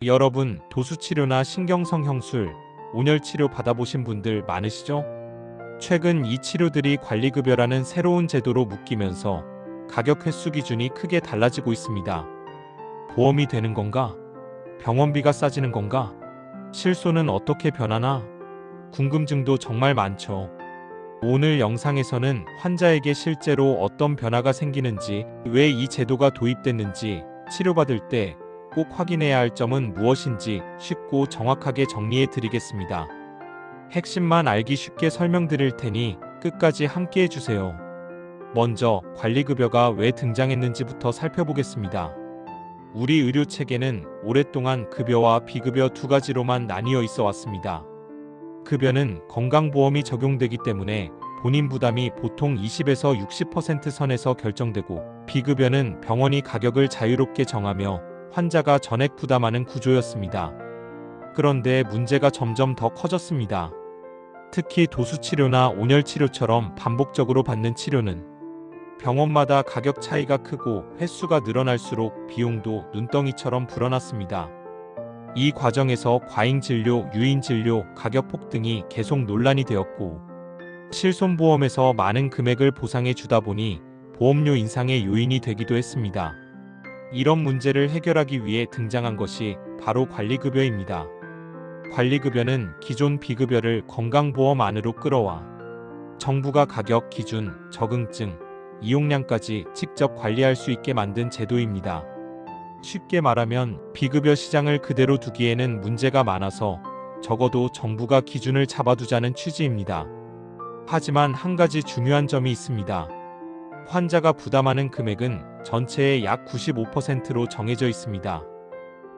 여러분, 도수치료나 신경성 형술, 온열치료 받아보신 분들 많으시죠? 최근 이 치료들이 관리급여라는 새로운 제도로 묶이면서 가격 횟수 기준이 크게 달라지고 있습니다. 보험이 되는 건가? 병원비가 싸지는 건가? 실손은 어떻게 변하나? 궁금증도 정말 많죠. 오늘 영상에서는 환자에게 실제로 어떤 변화가 생기는지, 왜 이 제도가 도입됐는지, 치료받을 때 꼭 확인해야 할 점은 무엇인지 쉽고 정확하게 정리해 드리겠습니다. 핵심만 알기 쉽게 설명드릴 테니 끝까지 함께 해주세요. 먼저 관리급여가 왜 등장했는지부터 살펴보겠습니다. 우리 의료체계는 오랫동안 급여와 비급여 두 가지로만 나뉘어 있어 왔습니다. 급여는 건강보험이 적용되기 때문에 본인 부담이 보통 20에서 60% 선에서 결정되고, 비급여는 병원이 가격을 자유롭게 정하며 환자가 전액 부담하는 구조였습니다. 그런데 문제가 점점 더 커졌습니다. 특히 도수치료나 온열치료처럼 반복적으로 받는 치료는 병원마다 가격 차이가 크고 횟수가 늘어날수록 비용도 눈덩이처럼 불어났습니다. 이 과정에서 과잉진료, 유인진료, 가격 폭등이 계속 논란이 되었고, 실손보험에서 많은 금액을 보상해 주다 보니 보험료 인상의 요인이 되기도 했습니다. 이런 문제를 해결하기 위해 등장한 것이 바로 관리급여입니다. 관리급여는 기존 비급여를 건강보험 안으로 끌어와 정부가 가격 기준, 적응증, 이용량까지 직접 관리할 수 있게 만든 제도입니다. 쉽게 말하면 비급여 시장을 그대로 두기에는 문제가 많아서 적어도 정부가 기준을 잡아두자는 취지입니다. 하지만 한 가지 중요한 점이 있습니다. 환자가 부담하는 금액은 전체의 약 95%로 정해져 있습니다.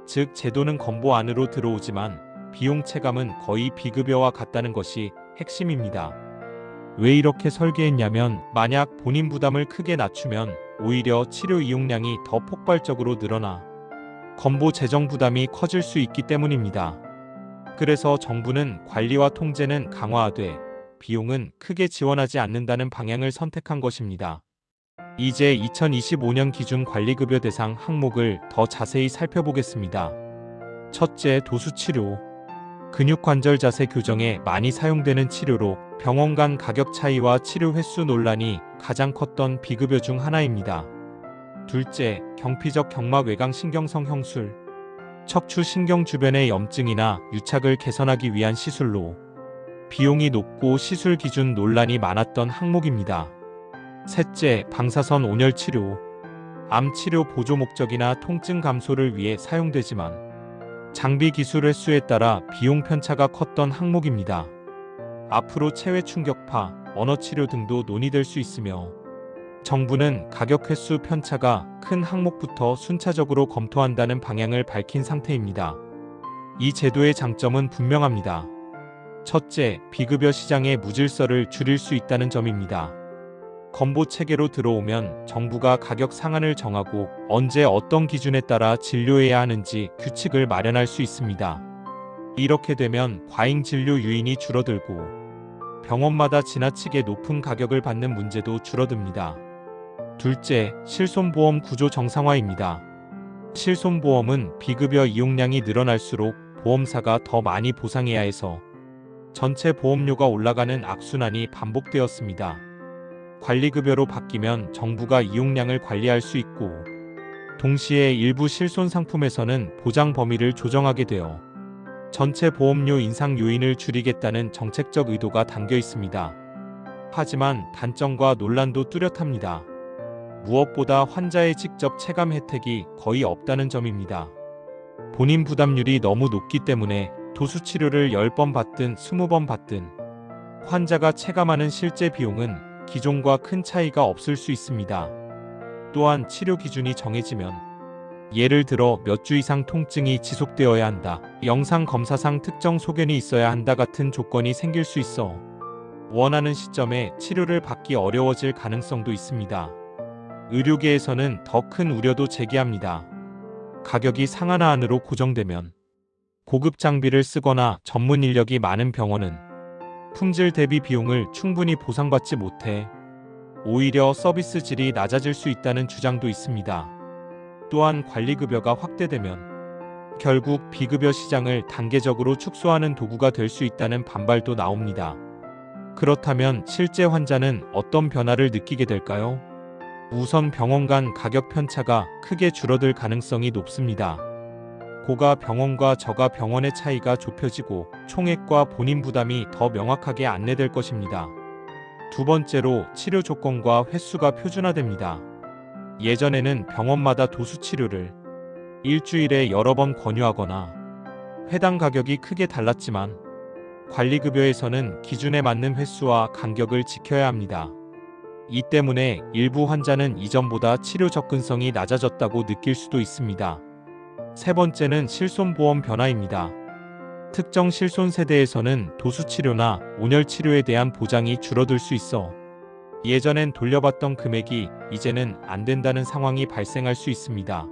즉, 제도는 건보 안으로 들어오지만 비용 체감은 거의 비급여와 같다는 것이 핵심입니다. 왜 이렇게 설계했냐면, 만약 본인 부담을 크게 낮추면 오히려 치료 이용량이 더 폭발적으로 늘어나 건보 재정 부담이 커질 수 있기 때문입니다. 그래서 정부는 관리와 통제는 강화하되 비용은 크게 지원하지 않는다는 방향을 선택한 것입니다. 이제 2025년 기준 관리급여 대상 항목을 더 자세히 살펴보겠습니다. 첫째, 도수치료. 근육관절 자세 교정에 많이 사용되는 치료로 병원 간 가격 차이와 치료 횟수 논란이 가장 컸던 비급여 중 하나입니다. 둘째, 경피적 경막 외강 신경성 형술. 척추 신경 주변의 염증이나 유착을 개선하기 위한 시술로 비용이 높고 시술 기준 논란이 많았던 항목입니다. 셋째, 방사선 온열치료. 암치료 보조 목적이나 통증 감소를 위해 사용되지만 장비 기술 횟수에 따라 비용 편차가 컸던 항목입니다. 앞으로 체외 충격파, 언어치료 등도 논의될 수 있으며, 정부는 가격 횟수 편차가 큰 항목부터 순차적으로 검토한다는 방향을 밝힌 상태입니다. 이 제도의 장점은 분명합니다. 첫째, 비급여 시장의 무질서를 줄일 수 있다는 점입니다. 건보 체계로 들어오면 정부가 가격 상한을 정하고 언제 어떤 기준에 따라 진료해야 하는지 규칙을 마련할 수 있습니다. 이렇게 되면 과잉 진료 유인이 줄어들고 병원마다 지나치게 높은 가격을 받는 문제도 줄어듭니다. 둘째, 실손보험 구조 정상화입니다. 실손보험은 비급여 이용량이 늘어날수록 보험사가 더 많이 보상해야 해서 전체 보험료가 올라가는 악순환이 반복되었습니다. 관리급여로 바뀌면 정부가 이용량을 관리할 수 있고, 동시에 일부 실손 상품에서는 보장 범위를 조정하게 되어 전체 보험료 인상 요인을 줄이겠다는 정책적 의도가 담겨 있습니다. 하지만 단점과 논란도 뚜렷합니다. 무엇보다 환자의 직접 체감 혜택이 거의 없다는 점입니다. 본인 부담률이 너무 높기 때문에 도수치료를 10번 받든 20번 받든 환자가 체감하는 실제 비용은 기존과 큰 차이가 없을 수 있습니다. 또한 치료 기준이 정해지면, 예를 들어 몇 주 이상 통증이 지속되어야 한다, 영상 검사상 특정 소견이 있어야 한다 같은 조건이 생길 수 있어 원하는 시점에 치료를 받기 어려워질 가능성도 있습니다. 의료계에서는 더 큰 우려도 제기합니다. 가격이 상한화 안으로 고정되면 고급 장비를 쓰거나 전문 인력이 많은 병원은 품질 대비 비용을 충분히 보상받지 못해 오히려 서비스 질이 낮아질 수 있다는 주장도 있습니다. 또한 관리급여가 확대되면 결국 비급여 시장을 단계적으로 축소하는 도구가 될 수 있다는 반발도 나옵니다. 그렇다면 실제 환자는 어떤 변화를 느끼게 될까요? 우선 병원 간 가격 편차가 크게 줄어들 가능성이 높습니다. 고가 병원과 저가 병원의 차이가 좁혀지고 총액과 본인 부담이 더 명확하게 안내될 것입니다. 두 번째로 치료 조건과 횟수가 표준화됩니다. 예전에는 병원마다 도수 치료를 일주일에 여러 번 권유하거나 회당 가격이 크게 달랐지만 관리급여에서는 기준에 맞는 횟수와 간격을 지켜야 합니다. 이 때문에 일부 환자는 이전보다 치료 접근성이 낮아졌다고 느낄 수도 있습니다. 세 번째는 실손보험 변화입니다. 특정 실손 세대에서는 도수치료나 온열치료에 대한 보장이 줄어들 수 있어 예전엔 돌려받던 금액이 이제는 안 된다는 상황이 발생할 수 있습니다.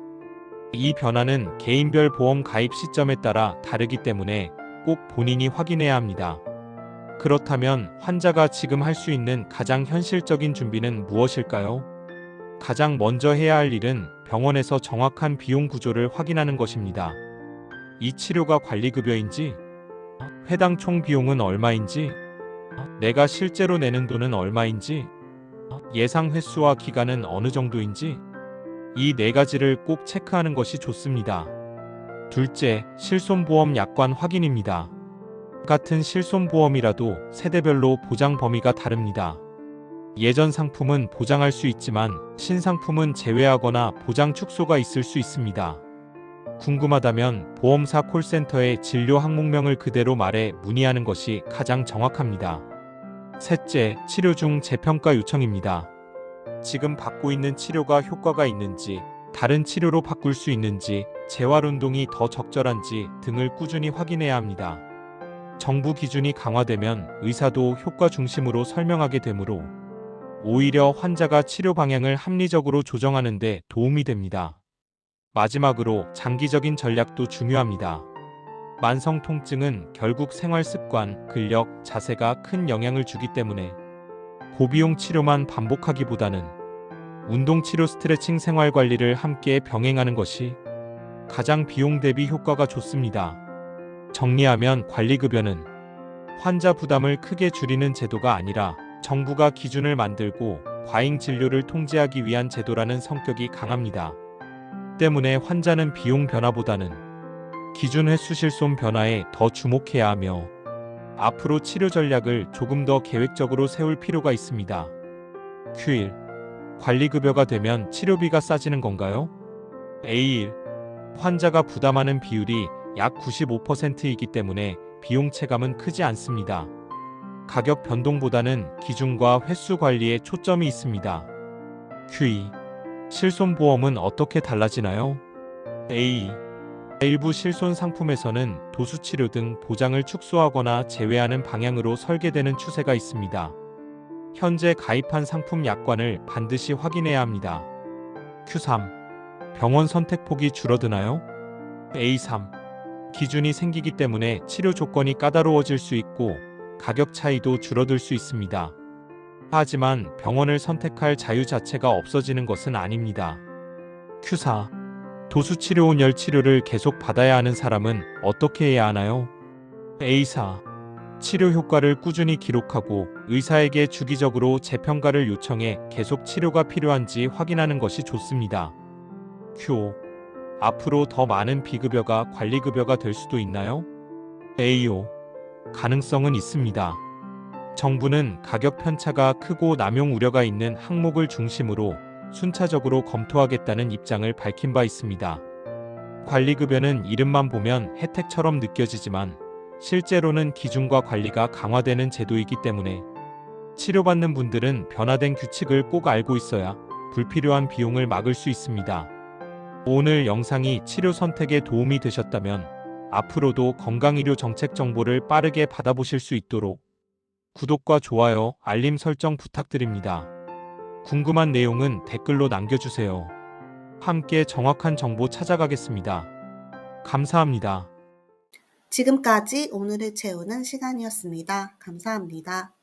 이 변화는 개인별 보험 가입 시점에 따라 다르기 때문에 꼭 본인이 확인해야 합니다. 그렇다면 환자가 지금 할 수 있는 가장 현실적인 준비는 무엇일까요? 가장 먼저 해야 할 일은 병원에서 정확한 비용 구조를 확인하는 것입니다. 이 치료가 관리급여인지, 회당 총 비용은 얼마인지, 내가 실제로 내는 돈은 얼마인지, 예상 횟수와 기간은 어느 정도인지, 이 네 가지를 꼭 체크하는 것이 좋습니다. 둘째, 실손보험 약관 확인입니다. 같은 실손보험이라도 세대별로 보장 범위가 다릅니다. 예전 상품은 보장할 수 있지만 신상품은 제외하거나 보장 축소가 있을 수 있습니다. 궁금하다면 보험사 콜센터에 진료 항목명을 그대로 말해 문의하는 것이 가장 정확합니다. 셋째, 치료 중 재평가 요청입니다. 지금 받고 있는 치료가 효과가 있는지, 다른 치료로 바꿀 수 있는지, 재활 운동이 더 적절한지 등을 꾸준히 확인해야 합니다. 정부 기준이 강화되면 의사도 효과 중심으로 설명하게 되므로 오히려 환자가 치료 방향을 합리적으로 조정하는 데 도움이 됩니다. 마지막으로 장기적인 전략도 중요합니다. 만성 통증은 결국 생활 습관, 근력, 자세가 큰 영향을 주기 때문에 고비용 치료만 반복하기보다는 운동 치료, 스트레칭, 생활 관리를 함께 병행하는 것이 가장 비용 대비 효과가 좋습니다. 정리하면 관리급여는 환자 부담을 크게 줄이는 제도가 아니라 정부가 기준을 만들고 과잉 진료를 통제하기 위한 제도라는 성격이 강합니다. 때문에 환자는 비용 변화보다는 기준 횟수 실손 변화에 더 주목해야 하며 앞으로 치료 전략을 조금 더 계획적으로 세울 필요가 있습니다. Q1. 관리급여가 되면 치료비가 싸지는 건가요? A1. 환자가 부담하는 비율이 약 95%이기 때문에 비용 체감은 크지 않습니다. 가격 변동보다는 기준과 횟수 관리에 초점이 있습니다. Q2. 실손보험은 어떻게 달라지나요? A. 일부 실손 상품에서는 도수치료 등 보장을 축소하거나 제외하는 방향으로 설계되는 추세가 있습니다. 현재 가입한 상품 약관을 반드시 확인해야 합니다. Q3. 병원 선택폭이 줄어드나요? A3. 기준이 생기기 때문에 치료 조건이 까다로워질 수 있고 가격 차이도 줄어들 수 있습니다. 하지만 병원을 선택할 자유 자체가 없어지는 것은 아닙니다. Q4. 도수치료 온열 치료를 계속 받아야 하는 사람은 어떻게 해야 하나요? A4. 치료 효과를 꾸준히 기록하고 의사에게 주기적으로 재평가를 요청해 계속 치료가 필요한지 확인하는 것이 좋습니다. Q5. 앞으로 더 많은 비급여가 관리급여가 될 수도 있나요? A5. 가능성은 있습니다. 정부는 가격 편차가 크고 남용 우려가 있는 항목을 중심으로 순차적으로 검토하겠다는 입장을 밝힌 바 있습니다. 관리급여는 이름만 보면 혜택처럼 느껴지지만 실제로는 기준과 관리가 강화되는 제도이기 때문에 치료받는 분들은 변화된 규칙을 꼭 알고 있어야 불필요한 비용을 막을 수 있습니다. 오늘 영상이 치료 선택에 도움이 되셨다면 앞으로도 건강의료 정책 정보를 빠르게 받아보실 수 있도록 구독과 좋아요, 알림 설정 부탁드립니다. 궁금한 내용은 댓글로 남겨주세요. 함께 정확한 정보 찾아가겠습니다. 감사합니다. 지금까지 오늘을 채우는 시간이었습니다. 감사합니다.